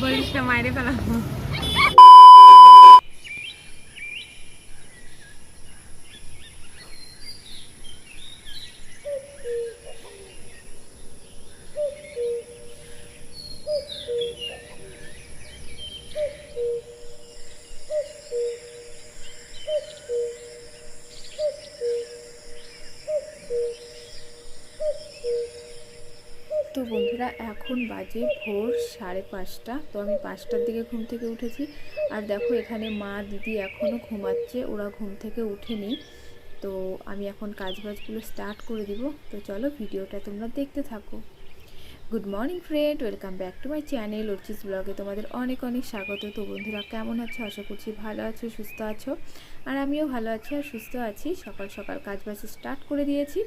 বলিসটা মাইরে ফেলাবো। তো বন্ধুরা এখন বাজে ভোর 5:30। তো আমি 5টার দিকে ঘুম থেকে উঠেছি। আর দেখো এখানে মা দিদি এখনও ঘুমাচ্ছে, ওরা ঘুম থেকে উঠেনি। তো আমি এখন কাজবাজগুলো স্টার্ট করে দিব। তো চলো ভিডিওটা তোমরা দেখতে থাকো। Good morning friend, welcome back to my channel Archi's ব্লগে তোমাদের অনেক অনেক স্বাগত। তো বন্ধুরা কেমন আছো? আশা করছি ভালো আছো, সুস্থ আছো। আর আমিও ভালো আছি আর সুস্থ আছি। সকাল সকাল কাজবাজ স্টার্ট করে দিয়েছি।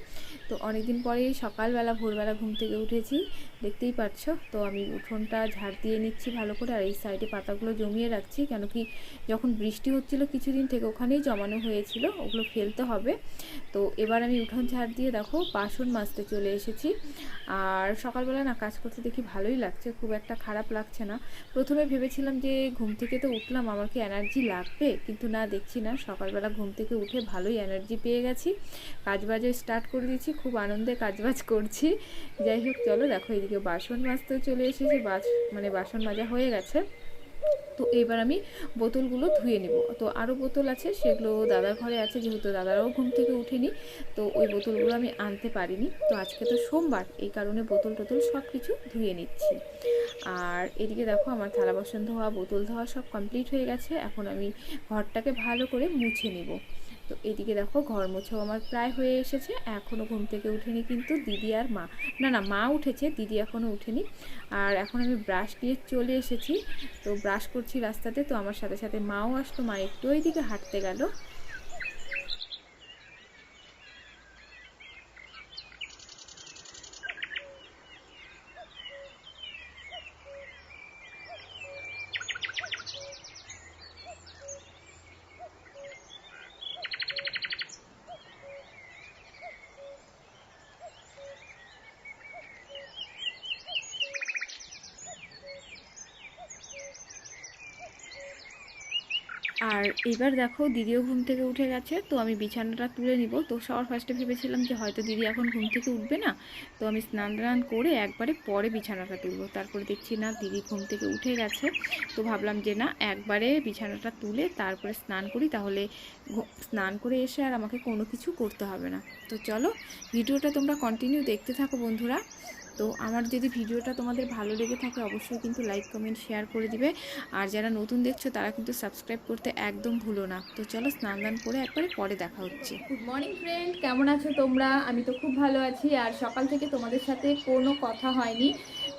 তো অনেকদিন পরেই সকালবেলা ভোরবেলা ঘুম থেকে উঠেছি, দেখতেই পাচ্ছ। তো আমি উঠোনটা ঝাড় দিয়ে নিচ্ছি ভালো করে, আর এই সাইডে পাতাগুলো জমিয়ে রাখছি, কেন কি যখন বৃষ্টি হচ্ছিল কিছুদিন থেকে ওখানেই জমানো হয়েছিল, ওগুলো ফেলতে হবে। তো এবার আমি উঠোন ঝাড় দিয়ে দেখো বাসন মাজতে চলে এসেছি। আর সকালবেলা না কাজ করতে দেখি ভালোই লাগছে, খুব একটা খারাপ লাগছে না। প্রথমে ভেবেছিলাম যে ঘুম থেকে তো উঠলাম, আমার কি এনার্জি লাগবে, কিন্তু না, দেখছি না, সকালবেলা ঘুম থেকে উঠে ভালোই এনার্জি পেয়ে গেছি। কাজবাজও স্টার্ট করে দিয়েছি, খুব আনন্দে কাজবাজ করছি। যাই হোক চলো, দেখো এদিকে বাসন মাজতেও চলে এসেছি, বাসন মাজা হয়ে গেছে। তো এবার আমি বোতলগুলো ধুয়ে নেব। তো আরও বোতল আছে, সেগুলো দাদার ঘরে আছে, যেহেতু দাদারাও ঘুম থেকে উঠেনি। তো ওই বোতলগুলো আমি আনতে পারিনি। তো আজকে তো সোমবার, এই কারণে বোতল টোতল সব কিছু ধুয়ে নিচ্ছি। আর এদিকে দেখো আমার থালা বাসন ধোয়া, বোতল ধোয়া সব কমপ্লিট হয়ে গেছে। এখন আমি ঘরটাকে ভালো করে মুছে নেব। তো এদিকে দেখো ঘর মোছাও আমার প্রায় হয়ে এসেছে। এখনও ঘুম থেকে উঠেনি কিন্তু দিদি আর মা, না মা উঠেছে, দিদি এখনও উঠেনি। আর এখন আমি ব্রাশ দিয়ে চলে এসেছি। তো ব্রাশ করছি রাস্তাতে, তো আমার সাথে সাথে মাও আসলো, মা একটু ওইদিকে হাঁটতে গেল। আর এবার দেখো দিদিও ঘুম থেকে উঠে গেছে। তো আমি বিছানাটা তুলে নিব। তো সবার ফার্স্টে ভেবেছিলাম যে হয়তো দিদি এখন ঘুম থেকে উঠবে না, তো আমি স্নান টান করে একবারে পরে বিছানাটা তুলবো। তারপরে দেখছি না, দিদি ঘুম থেকে উঠে গেছে। তো ভাবলাম যে না, একবারে বিছানাটা তুলে তারপরে স্নান করি, তাহলে স্নান করে এসে আর আমাকে কোনো কিছু করতে হবে না। তো চলো ভিডিওটা তোমরা কন্টিনিউ দেখতে থাকো বন্ধুরা। তো আমার যদি ভিডিওটা তোমাদের ভালো লেগে থাকে অবশ্যই কিন্তু লাইক কমেন্ট শেয়ার করে দিবে। আর যারা নতুন দেখছো তারা কিন্তু সাবস্ক্রাইব করতে একদম ভুলো না। তো চলো স্নান দান করে একবারে পরে দেখা হচ্ছে। গুড মর্নিং ফ্রেন্ড, কেমন আছো তোমরা? আমি তো খুব ভালো আছি। আর সকাল থেকে তোমাদের সাথে কোনো কথা হয়নি,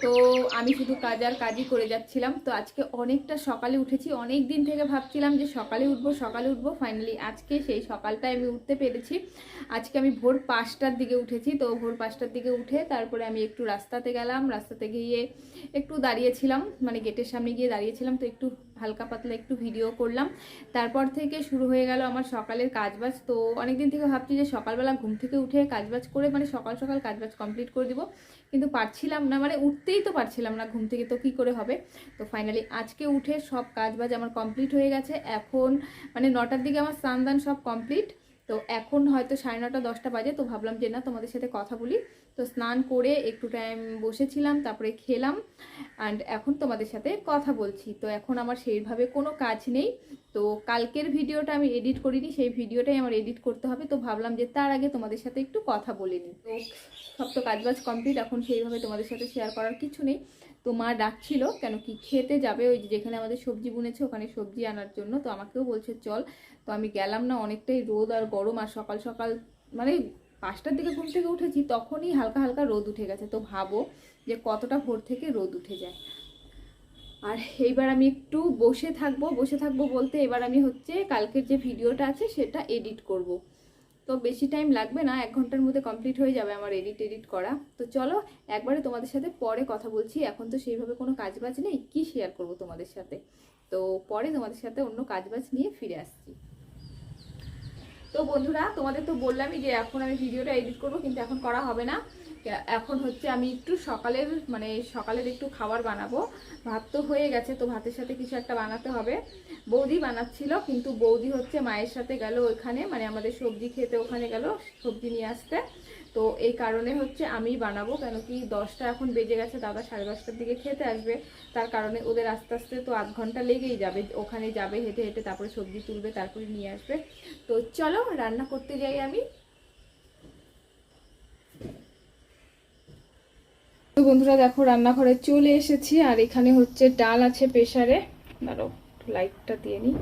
তো আমি শুধু কাজ আর কাজই করে যাচ্ছিলাম। তো আজকে অনেকটা সকালে উঠেছি, অনেক দিন থেকে ভাবছিলাম যে সকালে উঠবো, ফাইনালি আজকে সেই সকালটায় আমি উঠতে পেরেছি। আজকে আমি ভোর 5টার দিকে উঠেছি। তো ভোর 5টার দিকে উঠে তারপরে আমি একটু রাস্তাতে গেলাম, রাস্তাতে গিয়ে একটু দাঁড়িয়েছিলাম, মানে গেটের সামনে গিয়ে দাঁড়িয়েছিলাম। তো একটু হালকা পাতলা একটু ভিডিও করলাম। তারপর থেকে শুরু হয়ে গেল আমার সকালের কাজবাজ। তো অনেকদিন থেকে ভাবছি যে সকালবেলা ঘুম থেকে উঠে কাজবাজ করে, মানে সকাল সকাল কাজবাজ কমপ্লিট করে দিব, কিন্তু পারছিলাম না, মানে উঠতেই তো পারছিলাম না ঘুম থেকে, তো কি করে হবে। তো ফাইনালি আজকে উঠে সব কাজবাজ আমার কমপ্লিট হয়ে গেছে। এখন মানে 9টার দিকে আমার স্নান দান সব কমপ্লিট। তো এখন হয়তো 9:30 10টা বাজে। তো ভাবলাম যে না, তোমাদের সাথে কথা বলি। তো স্নান করে একটু টাইম বসেছিলাম, তারপরে খেলাম, অ্যান্ড এখন তোমাদের সাথে কথা বলছি। তো এখন আমার সেইভাবে কোনো কাজ নেই। তো কালকের ভিডিওটা আমি এডিট করিনি, সেই ভিডিওটাই আমার এডিট করতে হবে। তো ভাবলাম যে তার আগে তোমাদের সাথে একটু কথা বলে নিই। তো সব তো কাজবাজ কমপ্লিট, এখন সেইভাবে তোমাদের সাথে শেয়ার করার কিছু নেই। তো মা ডাকছিল, কেন কি খেতে যাবে, ওই যেখানে আমাদের সবজি বুনেছে ওখানে সবজি আনার জন্য। তো আমাকেও বলছে চল। তো আমি গেলাম না, অনেকটাই রোদ আর গরম। আর সকাল সকাল মানে 5টার দিকে ঘুম থেকে উঠেছি, তখনই হালকা হালকা রোদ উঠে গেছে। তো ভাবো যে কতটা ভোর থেকে রোদ উঠে যায়। আর এইবার আমি একটু বসে থাকবো বলতে এবার আমি কালকের যে ভিডিওটা আছে সেটা এডিট করব। তো বেশি টাইম লাগবে না, 1 ঘন্টার মধ্যে কমপ্লিট হয়ে যাবে আমার এডিট করা। তো চলো একবারে তোমাদের সাথে পরে কথা বলছি। এখন তো সেইভাবে কোনো কাজবাজ নেই, কি শেয়ার করব তোমাদের সাথে। তো পরে তোমাদের সাথে অন্য কাজবাজ নিয়ে ফিরে আসছি। তো বন্ধুরা তোমাদের তো বললামই যে এখন আমি ভিডিওটা এডিট করব, কিন্তু এখন করা হবে না। এখন হচ্ছে আমি একটু সকালের একটু খাবার বানাবো। ভাত তো হয়ে গেছে, তো ভাতের সাথে কিছু একটা বানাতে হবে। বৌদি বানাচ্ছিল, কিন্তু বৌদি হচ্ছে মায়ের সাথে গেল ওইখানে, মানে আমাদের সবজি খেতে ওখানে গেল সবজি নিয়ে আসতে। তো এই কারণে হচ্ছে আমি বানাবো, কেন কি 10টা এখন বেজে গেছে, দাদা 10:30টার দিকে খেতে আসবে। তার কারণে ওদের আস্তে আস্তে তো আধ ঘন্টা লেগেই যাবে, ওখানে যাবে হেঁটে হেঁটে, তারপরে সবজি তুলবে, তারপরে নিয়ে আসবে। তো চলো রান্না করতে যাই আমি। তো বন্ধুরা দেখো রান্নাঘরে চলে এসেছি, আর এখানে হচ্ছে ডাল আছে প্রেসারে। দাঁড়াও লাইটটা দিয়ে নিই।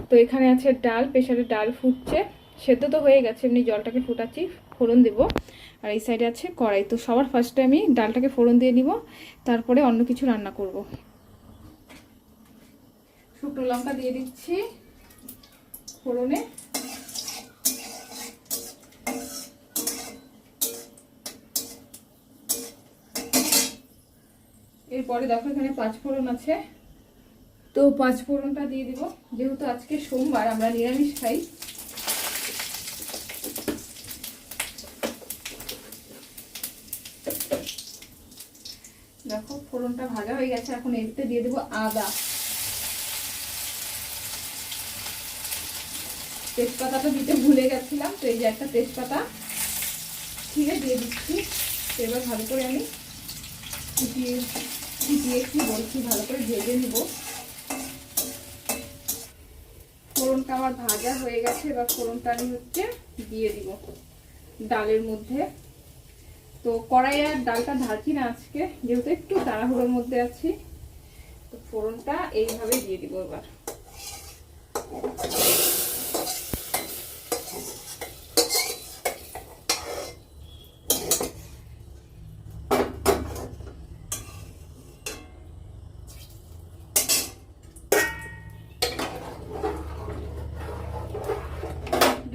তো এখানে আছে ডাল, প্রেসারে ডাল ফুটছে, সেদ্ধ তো হয়ে গেছে, এমনি জলটাকে ফুটাচ্ছি, ফোড়ন দেবো। আর এই সাইডে আছে কড়াই। তো সবার ফার্স্টে আমি ডালটাকে ফোড়ন দিয়ে নিব, তারপরে অন্য কিছু রান্না করব। শুকনো লঙ্কা দিয়ে দিচ্ছি ফোড়নে। এরপরে দেখো এখানে 5 ফোড়ন আছে, তো 5 ফোড়নটা দিয়ে দিব। যেহেতু আজকে সোমবার, আমরা নিরামিষ খাই। দেখো ফোড়নটা ভাজা হয়ে গেছে, এখন এতে দিয়ে দেবো আদা। তেজপাতাটা দিতে ভুলে গেছিলাম, তো এই যে একটা তেজপাতা ছিঁড়ে দিয়ে দিচ্ছি। তো এবার ভালো করে আমি কি বলছি, ভালো করে ভেজে নিব। ফোড়নটা আমার ভাজা হয়ে গেছে, এবার ফোড়নটা আমি হচ্ছে দিয়ে দিব ডালের মধ্যে। তো কড়াই আর ডালটা ঢালছি না আজকে, যেহেতু একটু তাড়াহুড়োর মধ্যে আছি। তো ফোড়নটা এইভাবে দিয়ে দিব এবার।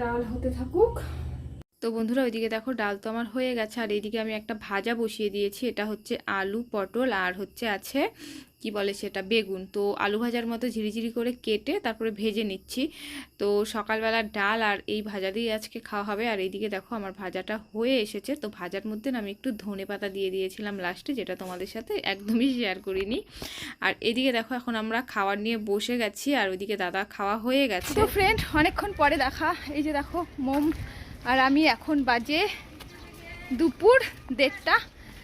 ডাল হতে থাকুক। তো বন্ধুরা ওইদিকে দেখো ডাল তো আমার হয়ে গেছে, আর এইদিকে আমি একটা ভাজা বসিয়ে দিয়েছি। এটা হচ্ছে আলু, পটল আর হচ্ছে আছে কি বলে সেটা বেগুন। তো আলু ভাজার মতো ঝিরিঝিরি করে কেটে তারপরে ভেজে নিচ্ছি। তো সকালবেলা ডাল আর এই ভাজা দিয়ে আজকে খাওয়া হবে। আর এইদিকে দেখো আমার ভাজাটা হয়ে এসেছে। তো ভাজার মধ্যে আমি একটু ধনেপাতা দিয়ে দিয়েছিলাম লাস্টে, যেটা তোমাদের সাথে একদমই শেয়ার করিনি। আর এদিকে দেখো এখন আমরা খাবার নিয়ে বসে গেছি, আর ওইদিকে দাদা খাওয়া হয়ে গেছে। তো ফ্রেন্ড অনেকক্ষণ পরে দেখা, এই যে দেখো মোম আর আমি, এখন বাজে দুপুর 1:30।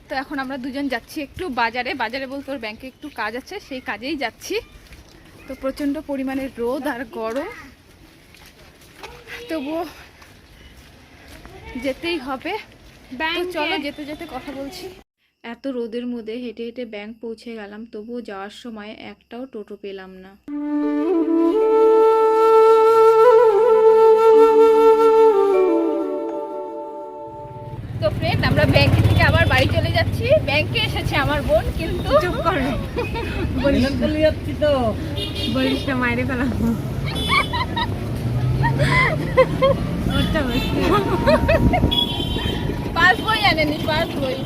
তো এখন আমরা দুজন যাচ্ছি একটু বাজারে বলতে ওর ব্যাংকে একটু কাজ আছে, সেই কাজেই যাচ্ছি। তো প্রচণ্ড পরিমাণে রোদ আর গরম, তবুও যেতেই হবে। চলো যেতে যেতে কথা বলছি। এত রোদের মধ্যে হেঁটে হেঁটে ব্যাংক পৌঁছে গেলাম, তবুও যাওয়ার সময় একটাও টোটো পেলাম না। তো ফ্রেন্ড আমরা ব্যাংকে থেকে আবার বাড়ি চলে যাচ্ছি। ব্যাংকে এসেছে আমার বোন, কিন্তু চুপ করো, বলিস চলে যাচ্ছি তো, বলিস না মাইরে ফেলাম। পাস বই আনেনি, পাস বই,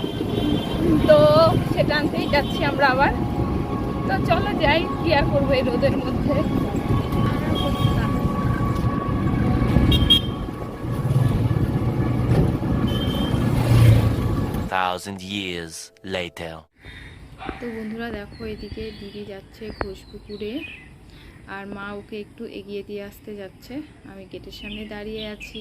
তো সেটা আনতেই যাচ্ছি আমরা আবার। তো চলো যাই, কি আর করবো এই রোদের মধ্যে। years later. তো বন্ধুরা দেখো এদিকে দিদি যাচ্ছে ঘোষপুকুরে, আর মা ওকে একটু এগিয়ে দিয়ে আসতে যাচ্ছে। আমি গেটের সামনে দাঁড়িয়ে আছি।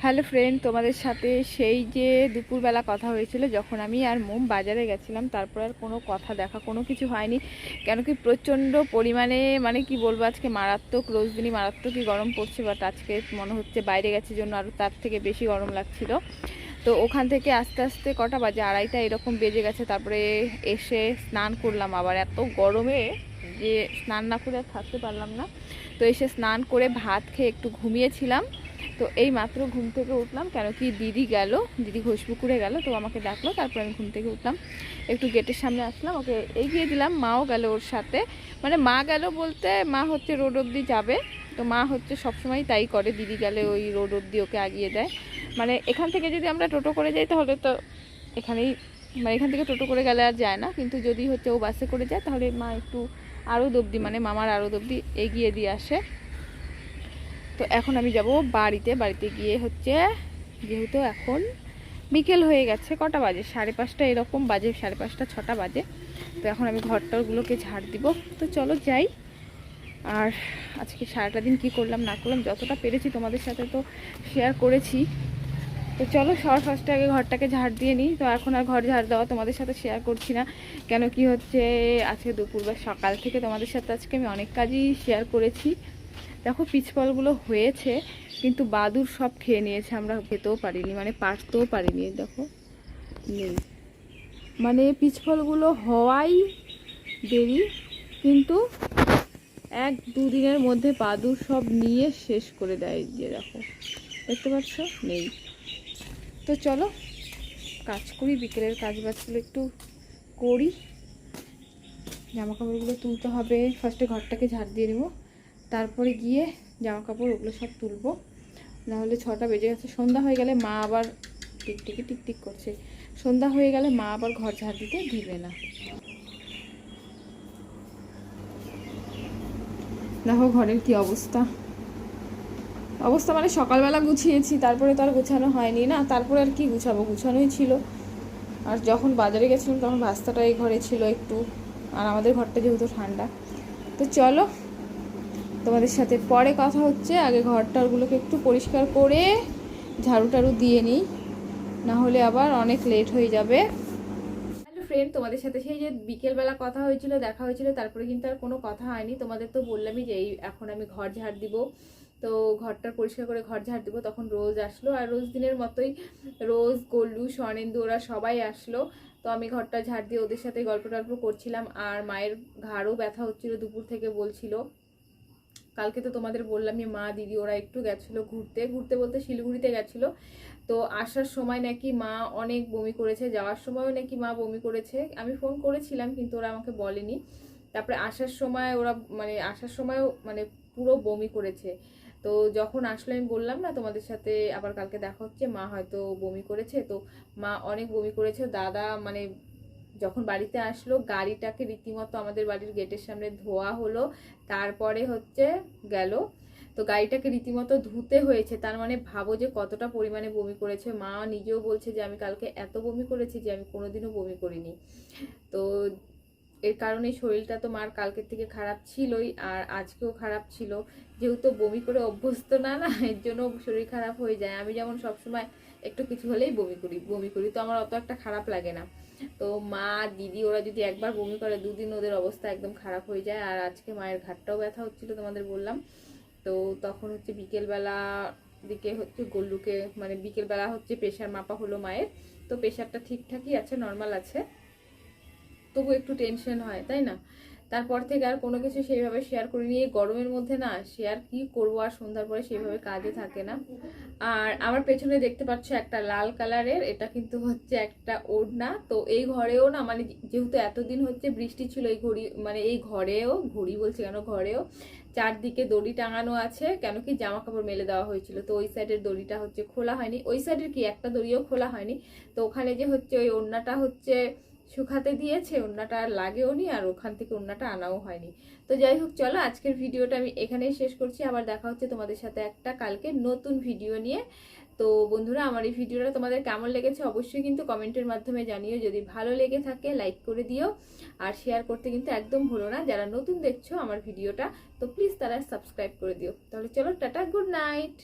হ্যালো ফ্রেন্ড, তোমাদের সাথে সেই যে দুপুরবেলা কথা হয়েছিল, যখন আমি আর মোম বাজারে গেছিলাম, তারপর আর কোনো কথা দেখা কোনো কিছু হয়নি। কেন কি প্রচণ্ড পরিমাণে, মানে কি বলবো, আজকে মারাত্মক রোজদিনই মারাত্মকই গরম পড়ছে। বাট আজকে মনে হচ্ছে বাইরে গেছে জন্য আরও তার থেকে বেশি গরম লাগছিল। তো ওখান থেকে আস্তে আস্তে কটা বাজে, 2:30 এরকম বেজে গেছে। তারপরে এসে স্নান করলাম, আবার এত গরমে যে স্নান না করে আর থাকতে পারলাম না। তো এসে স্নান করে ভাত খেয়ে একটু ঘুমিয়েছিলাম। তো এই মাত্র ঘুম থেকে উঠলাম, কেন কি দিদি গেল, দিদি ঘোষপুকুরে গেল, তো আমাকে ডাকলো, তারপর আমি ঘুম থেকে উঠলাম, একটু গেটের সামনে আসলাম, ওকে এগিয়ে দিলাম, মাও গেল ওর সাথে। মানে মা গেল বলতে মা হচ্ছে রোড অবধি যাবে, তো মা হচ্ছে সবসময় তাই করে, দিদি গেলে ওই রোড অবধি ওকে আগিয়ে দেয়। মানে এখান থেকে যদি আমরা টোটো করে যাই তাহলে তো এখানেই, মানে এখান থেকে টোটো করে গেলে আর যায় না, কিন্তু যদি হচ্ছে ও বাসে করে যায় তাহলে মা একটু আরও অবধি, মানে মামার আরও অবধি এগিয়ে দিয়ে আসে। তো এখন আমি যাব বাড়িতে, বাড়িতে গিয়ে হচ্ছে, যেহেতু এখন বিকেল হয়ে গেছে, কটা বাজে 5:30 এরকম বাজে, 5:30 6টা বাজে, তো এখন আমি ঘরটারগুলোকে ঝাড় দিব। তো চলো যাই। আর আজকে সারাটা দিন কী করলাম না করলাম যতটা পেরেছি তোমাদের সাথে তো শেয়ার করেছি। তো চলো সবার ফার্স্টে আগে ঘরটাকে ঝাড় দিয়ে নিই। তো এখন আর ঘর ঝাড় দেওয়া তোমাদের সাথে শেয়ার করছি না, কেন কি হচ্ছে আজকে দুপুর বা সকাল থেকে তোমাদের সাথে আজকে আমি অনেক কাজই শেয়ার করেছি। দেখো পিচফলগুলো হয়েছে, কিন্তু বাদুর সব খেয়ে নিয়েছে, আমরা খেতেও পারিনি, মানে পারতেও পারিনি। দেখো নেই, মানে পিচফলগুলো হওয়াই দেরি, কিন্তু 1-2 দিনের মধ্যে বাদুর সব নিয়ে শেষ করে দেয়। যে দেখো দেখতে পাচ্ছ নেই। তো চলো কাজ করি, বিকেলের কাজ বাজগুলো একটু করি। জামা কাপড়গুলো তুলতে হবে, ফার্স্টে ঘরটাকে ঝাড় দিয়ে নেবো, তারপরে গিয়ে জামা কাপড় ওগুলো সব তুলবো, নাহলে 6টা বেজে গেছে। সন্ধ্যা হয়ে গেলে মা আবার টিকটিকি টিকটিক করছে, সন্ধ্যা হয়ে গেলে মা আবার ঘর ঝাড় দিতে দিবে না। দেখো ঘরের কি অবস্থা, অবস্থা মানে সকালবেলা গুছিয়েছি, তারপরে তো আর গুছানো হয়নি না, তারপরে আর কি গুছাবো, গুছানোই ছিল। আর যখন বাজারে গেছিলাম তখন ভাস্তাটা এই ঘরে ছিল একটু, আর আমাদের ঘরটা যেহেতু ঠান্ডা। তো চলো তোমাদের সাথে পরে কথা হচ্ছে, আগে ঘরটারগুলোকে একটু পরিষ্কার করে ঝাড়ু টাড়ু দিয়ে নিই, না হলে আবার অনেক লেট হয়ে যাবে। হ্যালো ফ্রেন্ড, তোমাদের সাথে সেই যে বিকেলবেলা কথা হয়েছিল, দেখা হয়েছিল, তারপরে কিন্তু আর কোনো কথা হয়নি। তোমাদের তো বললামই যে এই এখন আমি ঘর ঝাড় দিব, তো ঘরটা পরিষ্কার করে ঘর ঝাড় দিব, তখন রোজ আসলো, আর রোজ দিনের মতোই রোজ, গোল্লু, স্বর্ণেন্দু ওরা সবাই আসলো। তো আমি ঘরটা ঝাড় দিয়ে ওদের সাথে গল্প টল্প করছিলাম, আর মায়ের ঘাড়ও ব্যথা হচ্ছিল, দুপুর থেকে বলছিল। কালকে তো তোমাদের বললামই, মা দিদি ওরা একটু গেছিলো ঘুরতে, ঘুরতে বলতে শিলিগুড়িতে গেছিলো। তো আসার সময় নাকি মা অনেক বমি করেছে, যাওয়ার সময়ও নাকি মা বমি করেছে। আমি ফোন করেছিলাম কিন্তু ওরা আমাকে বলেনি। তারপরে আসার সময় ওরা, মানে আসার সময়ও মানে পুরো বমি করেছে। তো যখন আসলে আমি বললাম না তোমাদের সাথে আবার কালকে দেখা হচ্ছে, মা হয়তো বমি করেছে, তো মা অনেক বমি করেছে। দাদা মানে যখন বাড়িতে আসলো, গাড়িটাকে রীতিমতো আমাদের বাড়ির গেটের সামনে ধোয়া হলো, তারপরে হচ্ছে গেল। তো গাড়িটাকে রীতিমতো ধুতে হয়েছে, তার মানে ভাবো যে কতটা পরিমাণে বমি করেছে। মা নিজেও বলছে যে আমি কালকে এত বমি করেছি যে আমি কোনোদিনও বমি করিনি। তো এর কারণে শরীরটা তো মার কালকের থেকে খারাপ ছিলই, আর আজকেও খারাপ ছিল, যেহেতু বমি করে অভ্যস্ত না না, এর জন্য শরীর খারাপ হয়ে যায়। আমি যেমন সবসময় একটু কিছু হলেই বমি করি, তো আমার অত একটা খারাপ লাগে না। তো মা দিদি ওরা যদি একবার বমি করে 2 দিন ওদের অবস্থা একদম খারাপ হয়ে যায়। আর আজকে মায়ের ঘাটটাও ব্যথা হচ্ছিল তোমাদের বললাম। তো তখন হচ্ছে বিকেলবেলা দিকে হচ্ছে গোল্লুকে, মানে বিকেলবেলা হচ্ছে প্রেশার মাপা হলো মায়ের, তো প্রেশারটা ঠিকঠাকই আছে, নর্মাল আছে, তবু একটু টেনশন হয়, তাই না? তারপর থেকে আর কোনো কিছু সেইভাবে শেয়ার করিনি। এই গরমের মধ্যে না শেয়ার কি করবো, আর সন্ধ্যার পরে সেইভাবে কাজে থাকে না। আর আমার পেছনে দেখতে পাচ্ছ একটা লাল কালারের, এটা কিন্তু হচ্ছে একটা ওড়না। তো এই ঘরেও না, মানে যেহেতু এতদিন হচ্ছে বৃষ্টি ছিল, এই ঘড়ি মানে এই ঘরেও, ঘড়ি বলছি কেন, ঘরেও চারদিকে দড়ি টাঙানো আছে, কেন কি জামা কাপড় মেলে দেওয়া হয়েছিল। তো ওই সাইডের দড়িটা হচ্ছে খোলা হয়নি, ওই সাইডের কি একটা দড়িও খোলা হয়নি। তো ওখানে যে হচ্ছে ওই ওড়নাটা হচ্ছে শুকাতে দিয়েছে, ওড়নাটা আর লাগেও নি, আর ওখান থেকে ওড়নাটা আনাও হয়নি। তো যাই হোক, চলো আজকের ভিডিওটা আমি এখানেই শেষ করছি, আবার দেখা হচ্ছে তোমাদের সাথে একটা কালকে নতুন ভিডিও নিয়ে। তো বন্ধুরা, আমার এই ভিডিওটা তোমাদের কেমন লেগেছে অবশ্যই কিন্তু কমেন্টের মাধ্যমে জানিও। যদি ভালো লেগে থাকে লাইক করে দিও, আর শেয়ার করতে কিন্তু একদম ভুলো না। যারা নতুন দেখছো আমার ভিডিওটা, তো প্লিজ তারা সাবস্ক্রাইব করে দিও। তাহলে চলো টাটা, গুড নাইট।